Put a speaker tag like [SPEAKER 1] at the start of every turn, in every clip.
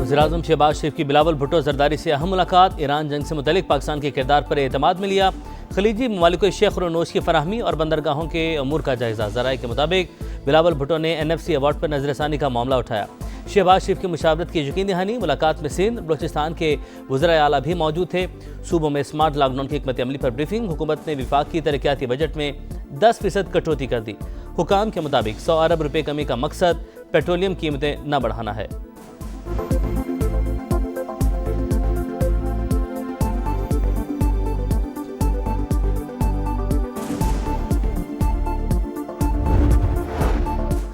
[SPEAKER 1] वज़ीर-ए-आज़म शहबाज शरीफ की बिलावल भुट्टो जरदारी से अहम मुलाकात। ईरान जंग से मुतल्लिक पाकिस्तान के किरदार पर एतमाद में लिया। खलीजी ममालिक को शेख और नोश की फराहमी और बंदरगाहों के अमूर का जायजा। ज़राए के मुताबिक बिलावल भुट्टो ने NFC अवार्ड पर नजरसानी का मामला उठाया। शहबाज शरीफ की मुशावरत की यकीन दहानी। मुलाकात में सिंध बलोचिस्तान के वज़राए आला भी मौजूद थे। सूबों में स्मार्ट लॉकडाउन की हिकमत अमली पर ब्रीफिंग। हुकूमत ने विफाक की तरक्याती बजट में 10% कटौती कर दी। हुकाम के मुताबिक 100 अरब रुपए कमी का मकसद पेट्रोलियम कीमतें न बढ़ाना है।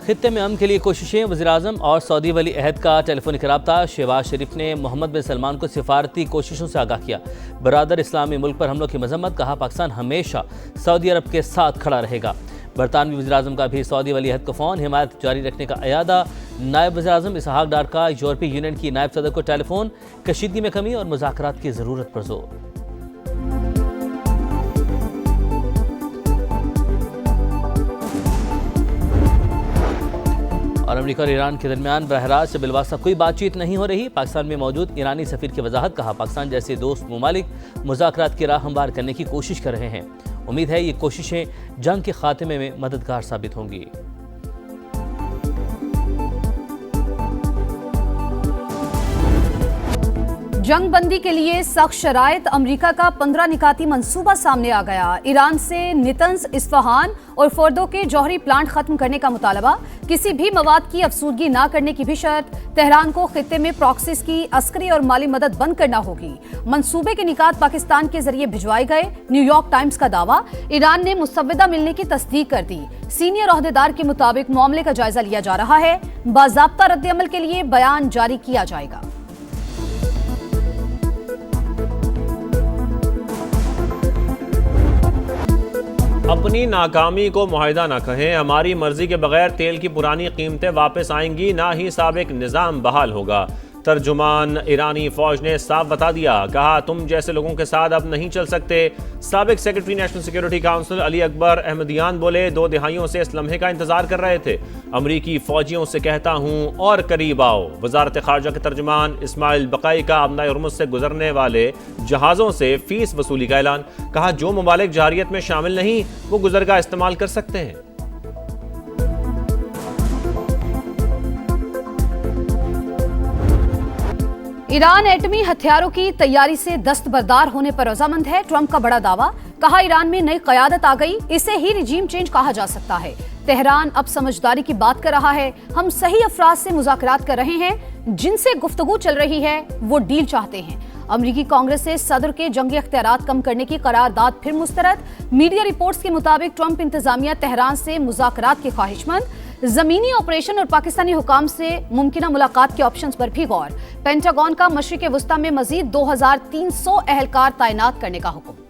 [SPEAKER 1] खित्ते में अमन के लिए कोशिशें। वज़ीर-ए-आज़म और सऊदी वली अहद का टेलीफोनिक रब्ता। शहबाज शरीफ ने मोहम्मद बिन सलमान को सिफारती कोशिशों से आगाह किया। बरादर इस्लामी मुल्क पर हमलों की मजम्मत। कहा पाकिस्तान हमेशा सऊदी अरब के साथ खड़ा रहेगा। बरतानवी वज़ीर-ए-आज़म का भी सऊदी वली अहद को फ़ोन। हिमायत जारी रखने का अयादा। नायब वज़ीर-ए-आज़म इसहाक डार का यूरोपीय यूनियन की नायब सदर को टेलीफोन। कशीदगी में कमी और मुज़ाकरात की ज़रूरत पर जोर। और अमेरिका और ईरान के दरमियान बरह रास्त बिलवास्ता कोई बातचीत नहीं हो रही। पाकिस्तान में मौजूद ईरानी सफीर की वजाहत। कहा पाकिस्तान जैसे दोस्त ममालिक मुज़ाकरात की राह हमवार करने की कोशिश कर रहे हैं। उम्मीद है ये कोशिशें जंग के खात्मे में मददगार साबित होंगी।
[SPEAKER 2] जंग बंदी के लिए सख्त शराइत। अमरीका का 15 निकाती मंसूबा सामने आ गया। ईरान से नितंज, इस्फहान और फोर्दो के जौहरी प्लांट खत्म करने का मुतालबा। किसी भी मवाद की अफसूदगी न करने की भी शर्त। तेहरान को खित्ते में प्रॉक्सीज की अस्करी और माली मदद बंद करना होगी। मंसूबे के निकात पाकिस्तान के जरिए भिजवाए गए। न्यूयॉर्क टाइम्स का दावा। ईरान ने मुसव्वदा मिलने की तस्दीक कर दी। सीनियर ओहदेदार के मुताबिक मामले का जायजा लिया जा रहा है। बाज़ाब्ता रद्द-ए-अमल के लिए बयान जारी किया जाएगा।
[SPEAKER 3] अपनी नाकामी को मुआहिदा ना कहें। हमारी मर्जी के बगैर तेल की पुरानी कीमतें वापस आएंगी, ना ही साबिक निज़ाम बहाल होगा। तर्जुमान ईरानी फौज ने साफ बता दिया। कहा तुम जैसे लोगों के साथ अब नहीं चल सकते। साबिक secretary national security council Ali Akbar Ahmadian बोले 2 दिहाइयों से इस लम्हे का इंतजार कर रहे थे। अमरीकी फौजियों से कहता हूँ और करीब आओ। वजारत खारजा के तर्जुमान इस्माइल बकाई का अबनाए हुर्मुज़ से गुजरने वाले जहाज़ों से फीस वसूली का ऐलान। कहा जो ममालिक जारियत में शामिल नहीं वो गुजर का इस्तेमाल कर सकते हैं।
[SPEAKER 2] ईरान एटमी हथियारों की तैयारी से दस्तबरदार होने पर रजामंद है। ट्रंप का बड़ा दावा। कहा ईरान में नई क़यादत आ गई, इसे ही रिजीम चेंज कहा जा सकता है। तेहरान अब समझदारी की बात कर रहा है। हम सही अफराद से मुज़ाकरात कर रहे हैं। जिनसे गुफ्तगू चल रही है वो डील चाहते हैं। अमरीकी कांग्रेस से सदर के जंगी अख्तियारात कम करने की करारदाद फिर मुस्तरद। मीडिया रिपोर्ट्स के मुताबिक ट्रंप इंतजामिया तेहरान से मुज़ाकरात की ख्वाहिशमंद। जमीनी ऑपरेशन और पाकिस्तानी हुकाम से मुमकिना मुलाकात के ऑप्शंस पर भी गौर। पेंटागन का मशरिक़ वस्ता में मजीद 2300 एहलकार तैनात करने का हुक्म।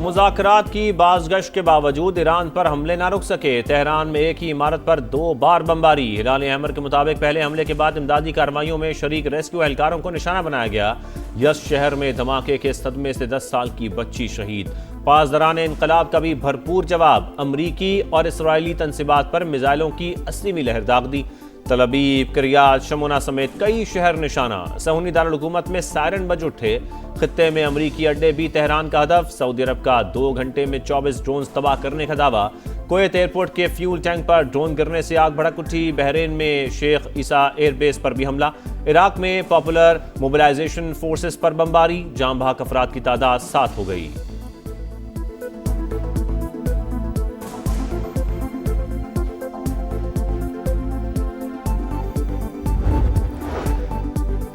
[SPEAKER 3] मुज़ाकरात की बाज़गश के बावजूद ईरान पर हमले ना रुक सके। तेहरान में एक ही इमारत पर 2 बार बमबारी। हिलाल अहमर के मुताबिक पहले हमले के बाद इमदादी कार्रवाइयों में शरीक रेस्क्यू एहलकारों को निशाना बनाया गया। यस शहर में धमाके के सदमे से 10 साल की बच्ची शहीद। पासदारान इनकलाब का भी भरपूर जवाब। अमरीकी और इसराइली तनसीबात पर मिसाइलों की 80वीं लहर दाग दी। तलबीब, किरियात, शमोना समेत कई शहर निशाना। सहूनी दारुल हुकूमत में सायरन बज उठे। खित्ते में अमरीकी अड्डे भी तेहरान का हदफ। सऊदी अरब का 2 घंटे में 24 ड्रोन तबाह करने का दावा। कुवैत एयरपोर्ट के फ्यूल टैंक पर ड्रोन गिरने से आग भड़क उठी। बहरीन में शेख ईसा एयरबेस पर भी हमला। इराक में पॉपुलर मोबिलाइजेशन फोर्सेस पर बमबारी। जाम बहक अफराद की तादाद 7 हो गई।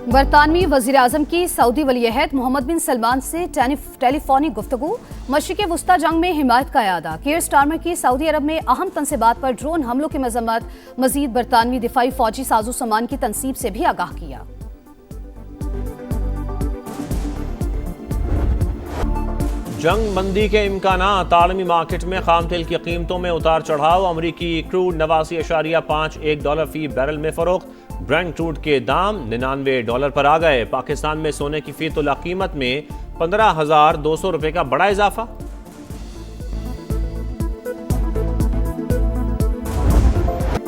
[SPEAKER 2] बरतानवी वज़ीर-ए-आज़म की सऊदी वली-ए-अहद मोहम्मद बिन सलमान से टेलीफोनिक गुफ्तगू। मशरिक़ वस्ता जंग में हिमायत का अयादा। कीर स्टारमर की सऊदी अरब में अहम तनसीबात पर ड्रोन हमलों की मजम्मत। मजीद बरतानवी दिफाई फौजी साजो सामान की तनसीब से भी आगाह किया।
[SPEAKER 3] जंग बंदी के इम्कानात। आलमी मार्केट में खाम तेल की कीमतों में उतार चढ़ाव। अमरीकी क्रूड $89.51 फी बैरल में फरोख्त। ब्रेंट क्रूड के दाम $99 पर आ गए। पाकिस्तान में सोने की फी तोला कीमत में 15,200 रुपए का बड़ा इजाफा।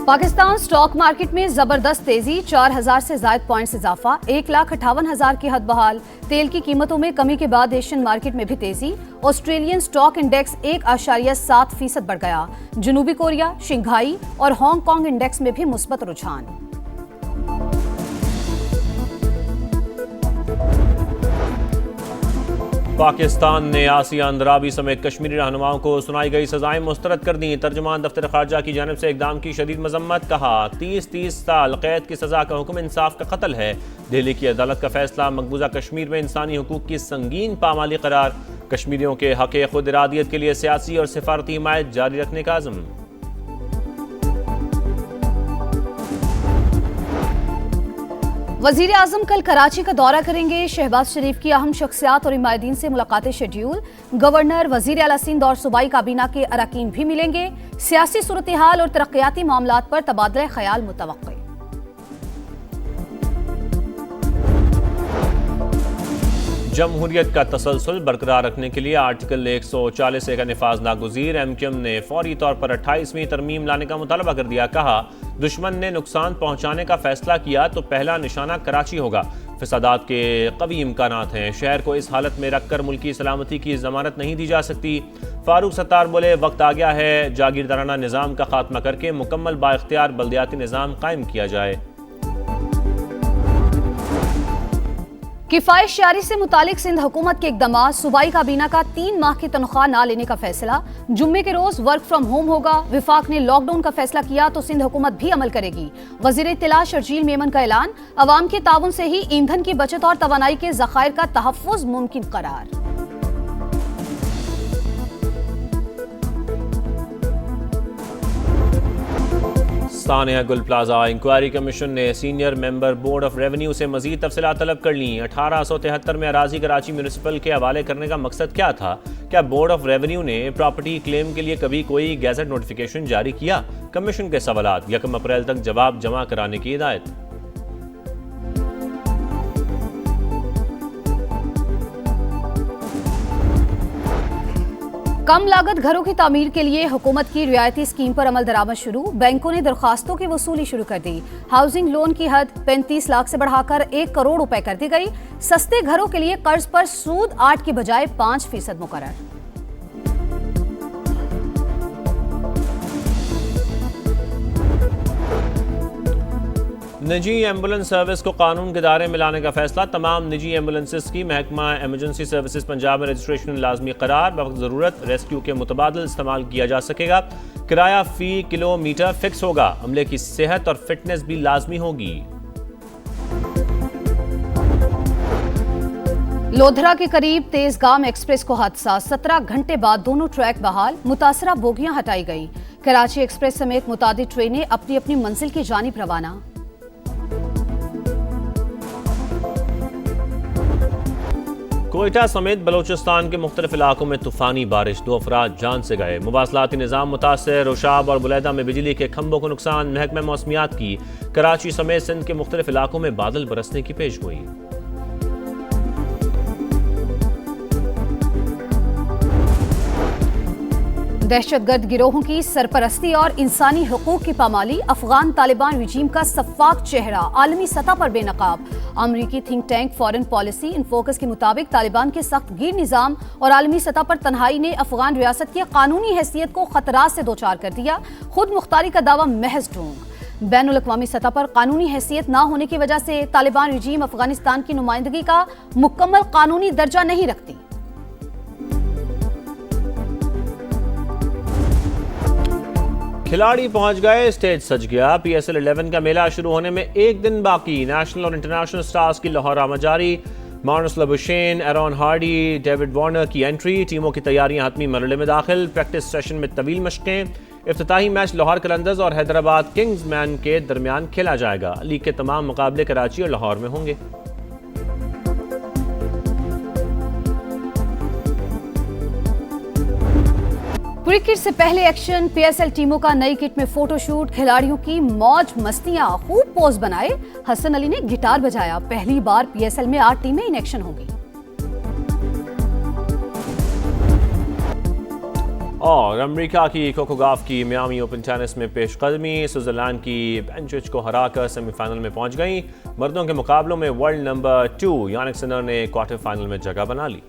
[SPEAKER 2] पाकिस्तान स्टॉक मार्केट में जबरदस्त तेजी, 4000 से ज्यादा पॉइंट्स इजाफा, 1,58,000 की हद बहाल। तेल की कीमतों में कमी के बाद एशियन मार्केट में भी तेजी। ऑस्ट्रेलियन स्टॉक इंडेक्स 1.7% बढ़ गया। जनूबी कोरिया, शंघाई और हांगकांग इंडेक्स में भी मुस्बत रुझान।
[SPEAKER 3] पाकिस्तान ने आसिया अंद्राबी समेत कश्मीरी रहनुमाओं को सुनाई गई सजाएं मुस्तरद कर दी। तर्जुमान दफ्तर खारजा की जानिब से इकदाम की शदीद मजम्मत। कहा 30 साल कैद की सजा का हुक्म इंसाफ का कत्ल है। दिल्ली की अदालत का फैसला मकबूजा कश्मीर में इंसानी हुकूक की संगीन पामाली करार। कश्मीरियों के हक खुद इरादियत के लिए सियासी और सिफारती हिमायत जारी रखने का अज़्म।
[SPEAKER 2] वजीर आजम कल कराची का दौरा करेंगे। शहबाज शरीफ की अहम शख्सियात और हिमायतीन से मुलाकातें शेड्यूल। गवर्नर, वजीर आला सिंध और सूबाई काबीना के अरकान भी मिलेंगे। सियासी सूरत हाल और तरक्याती मामलात पर तबादला ख्याल मुतवक्किल।
[SPEAKER 3] जमहूरियत का तसलसल बरकरार रखने के लिए आर्टिकल 140 का निफाज नागुज़ीर। एमक्यूएम ने फौरी तौर पर 28वीं तरमीम लाने का मुतालबा कर दिया। कहा दुश्मन ने नुकसान पहुंचाने का फैसला किया तो पहला निशाना कराची होगा। फसादात के कवी इम्कानात हैं। शहर को इस हालत में रखकर मुल्की सलामती की जमानत नहीं दी जा सकती। फारूक सत्तार बोले वक्त आ गया है जागीरदाराना निज़ाम का खात्मा करके मुकम्मल बाइख्तियार बल्दियाती निज़ाम कायम किया जाए।
[SPEAKER 2] किफायत शारी से मुतालिक सिंध हुकूमत के इकदाम। सूबाई काबीना का 3 माह की तनख्वाह ना लेने का फैसला। जुम्मे के रोज वर्क फ्रॉम होम होगा। विफाक ने लॉकडाउन का फैसला किया तो सिंध हुकूमत भी अमल करेगी। वजीर इत्तला शर्जील मेमन का ऐलान। अवाम के ताउन से ही ईंधन की बचत और तवानाई के ज़खायर का तहफ़्फ़ुज़ मुमकिन करार।
[SPEAKER 3] सानिया गुल प्लाजा इंक्वायरी कमीशन ने senior member board of revenue से मजीद तफसीलात तलब कर ली। 1873 में अराजी कराची म्यूनिसिपल के हवाले करने का मकसद क्या था? क्या बोर्ड ऑफ रेवेन्यू ने प्रॉपर्टी क्लेम के लिए कभी कोई गैजेट नोटिफिकेशन जारी किया? कमीशन के सवालात। 1 अप्रैल तक जवाब जमा कराने की हिदायत।
[SPEAKER 2] कम लागत घरों की तामीर के लिए हुकूमत की रियायती स्कीम पर अमल दरामद शुरू। बैंकों ने दरखास्तों की वसूली शुरू कर दी। हाउसिंग लोन की हद 35 लाख से बढ़ाकर 1 करोड़ रुपए कर दी गई। सस्ते घरों के लिए कर्ज पर सूद 8 की बजाय 5% मुकर्रर।
[SPEAKER 3] निजी एम्बुलेंस सर्विस को कानून के दायरे में लाने का फैसला। तमाम निजी एम्बुलेंसेस की महकमा एमरजेंसी सर्विसेज पंजाब में रजिस्ट्रेशन लाजमी करार। वक्त ज़रूरत रेस्क्यू के मुतबादिल इस्तेमाल किया जा सकेगा। किराया फी किलोमीटर फिक्स होगा। अमले की सेहत और फिटनेस भी लाजमी होगी।
[SPEAKER 2] लोधरा के करीब तेजगाम एक्सप्रेस को हादसा। 17 घंटे बाद दोनों ट्रैक बहाल। मुतासरा बोगियां हटाई गई। कराची एक्सप्रेस समेत मुतादिद ट्रेनें अपनी अपनी मंजिल की जानिब रवाना।
[SPEAKER 3] कोयटा समेत बलोचिस्तान के मुख्तलिफ इलाकों में तूफानी बारिश। 2 अफराद जान से गए। मुवासलाती निज़ाम मुतासर। रोशाब और बुलैदा में बिजली के खंभों को नुकसान। महकमा मौसमियात की कराची समेत सिंध के मुख्तलिफ इलाकों में बादल बरसने की पेशगोई।
[SPEAKER 2] दहशतगर्द गिरोहों की सरपरस्ती और इंसानी हुकूक की पामाली। अफगान तालिबान रिजीम का सफाक चेहरा आलमी सतह पर बेनकाब। अमरीकी think tank foreign policy in focus के मुताबिक तालिबान के सख्त गिर निज़ाम और आलमी सतह पर तन्हाई ने अफगान रियासत की कानूनी हैसियत को खतरात से दोचार कर दिया। खुद मुख्तारी का दावा महज ढोंग। बैनुल अक़वामी सतह पर कानूनी हैसियत न होने की वजह से तालिबान रिजीम अफगानिस्तान की नुमाइंदगी का मुकम्मल कानूनी दर्जा नहीं रखती।
[SPEAKER 3] खिलाड़ी पहुंच गए, स्टेज सज गया। PSL 11 का मेला शुरू होने में 1 दिन बाकी। नेशनल और इंटरनेशनल स्टार्स की लाहौर आमद जारी। Marnus Labuschagne, Aaron Hardy, David Warner की एंट्री। टीमों की तैयारियां हतमी मरहले में दाखिल। प्रैक्टिस सेशन में तवील मशकें। इफ्तिताही मैच लाहौर कलंदर्स और हैदराबाद किंग्समैन के दरमियान खेला जाएगा। लीग के तमाम मुकाबले कराची और लाहौर में होंगे।
[SPEAKER 2] क्रिकेट से पहले एक्शन। PSL टीमों का नई किट में फोटोशूट। खिलाड़ियों की मौज मस्तियां। खूब पोज बनाए। हसन अली ने गिटार बजाया। पहली बार PSL में 8 टीमें इन एक्शन होंगी।
[SPEAKER 3] और अमेरिका की कोको गॉफ की मियामी ओपन टेनिस में पेशकदमी, स्विट्जरलैंड की बेंचिच को हराकर सेमीफाइनल में पहुंच गई। मर्दों के मुकाबलों में वर्ल्ड नंबर 2 यानिक सिनर ने क्वार्टर फाइनल में जगह बना ली।